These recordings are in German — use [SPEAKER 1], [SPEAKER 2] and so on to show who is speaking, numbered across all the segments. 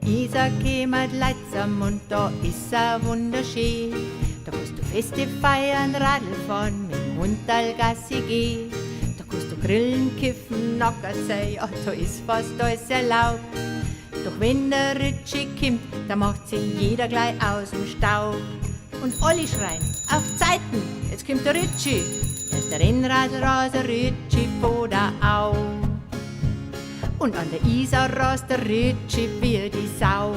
[SPEAKER 1] Isar kämert leidsam und da ist er wunderschön. Da kannst du Feste feiern, Radl fahren, mit dem Hund Gassi gehen. Da kannst du grillen, kiffen, nackert sein, ja, da ist fast alles erlaubt. Doch wenn der Ritchie kommt, da macht sich jeder gleich aus dem Staub. Und alle schreien, auf Zeiten, jetzt kommt der Ritchie. Da ist der Rennradler, Ritchie vor der Au. Und an der Isar rast der Ritchie wie die Sau.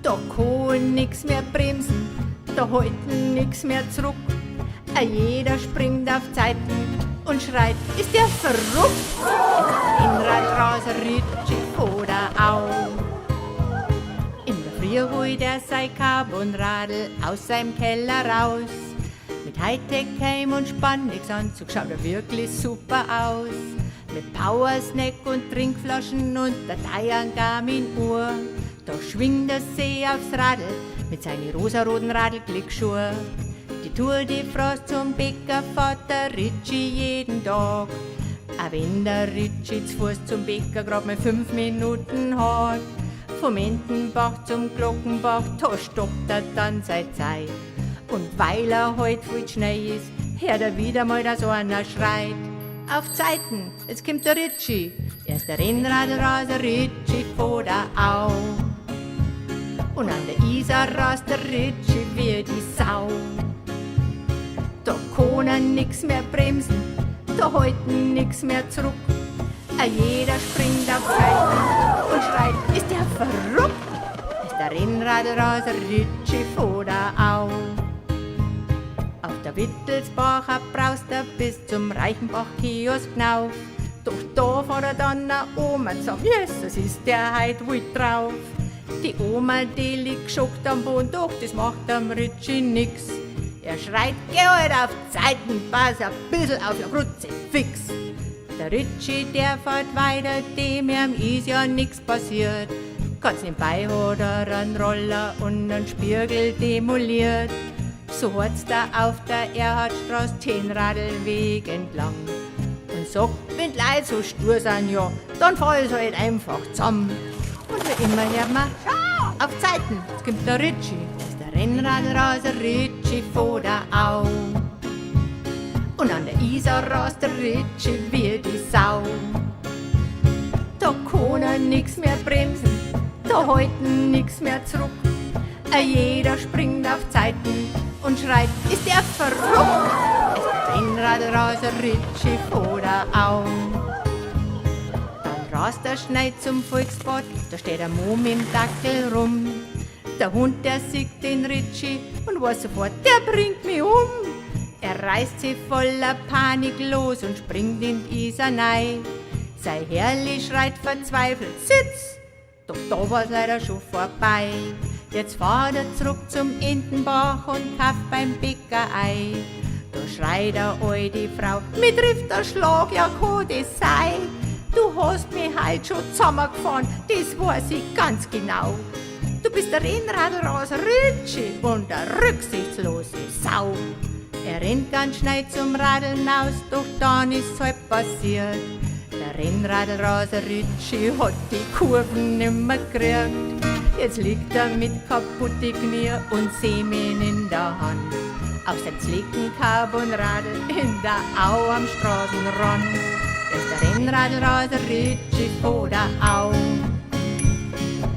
[SPEAKER 1] Da kann nix mehr bremsen, da halten nix mehr zurück. Jeder springt auf Zeiten und schreit, ist der verrückt? Rennradler, Ritchie vor der Au. In der Früh holt er sein Carbonradl aus seinem Keller raus. Mit Hightech-Helm und Spandexanzug schaut er wirklich super aus. Mit Powersnack und Trinkflaschen und der teuren Garmin-Uhr. Da schwingt er sich aufs Radl mit seinen rosaroten Radl-Klickschuhe. Die Tour de France zum Bäcker fährt der Ritchie jeden Tag. Auch wenn der Ritchie zu Fuß zum Bäcker grad mal 5 Minuten hat. Vom Entenbach zum Glockenbach, da stoppt er dann seine Zeit. Und weil er heut viel schnell ist, hört er wieder mal, dass einer schreit. Auf Zeiten, jetzt kommt der Ritchie, er ist der Rennradler, Ritchie vor der Au. Und an der Isar rast der Ritchie wie die Sau. Da kann er nix mehr bremsen, da halten nix mehr zurück. Jeder springt auf Zeiten und schreit, ist der verrückt? Ist der Rennradler, Ritchie vor der Au. Auf der Wittelsbacher braust er bis zum Reichenbach-Kiosk hinauf. Doch da fährt er dann eine Oma und sagt, Jesus, ist der heut wild drauf. Die Oma, die liegt geschockt am Boden, doch das macht am Ritchie nix. Er schreit, geh halt auf Zeiten, pass ein bisschen auf der Grütze, fix. Der Ritchie, der fährt weiter, dem ist ja nix passiert. Ganz nebenbei hat er einen Roller und einen Spiegel demoliert. So hat's da auf der Erhardstraße 10 Radlweg entlang. Und sagt, wenn die Leute so stur sind, ja, dann fall's halt einfach zusammen. Und wie immer hört man, auf Zeiten, jetzt kommt der Ritchie, das ist der Rennradler, Ritchie vor der Au. Und an der Isar rast der Ritchie wie die Sau. Da kann er nix mehr bremsen, da halten nix mehr zurück. Jeder springt auf Zeiten und schreit, ist der verrückt? Es ist der Rennradler, Ritchie vor der Au. Dann rast er schnell zum Volksbad, da steht der Mo mit dem Dackel rum. Der Hund, der sieht den Ritchie und weiß sofort, der bringt mich um. Er reißt sich voller Panik los und springt in die Isar rein. Sein Herrli schreit verzweifelt, Sitz! Doch da war's leider schon vorbei. Jetzt fahrt er zurück zum Entenbach und kauft beim Bäcker Ei. Da schreit eine alte Frau, mir trifft der Schlag, ja kann das sein. Du hast mich heut schon zusammengefahren, das weiß ich ganz genau. Du bist der Rennradler, Ritchie und der rücksichtslose Sau. Er rennt ganz schnell zum Radeln aus, doch dann ist's halb passiert. Der Rennradler, Ritchie hat die Kurven nimmer gekriegt. Jetzt liegt er mit kaputten Knie und Semen in der Hand. Auf seinem zlicken Carbonradl in der Au am Straßenrand. Er ist der Rennradler, Ritchie vor der Au.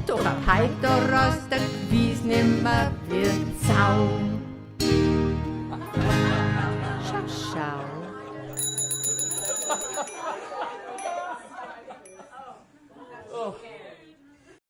[SPEAKER 1] Doch ab heut da rast der Wies nimmer wie Sau. Schau, schau.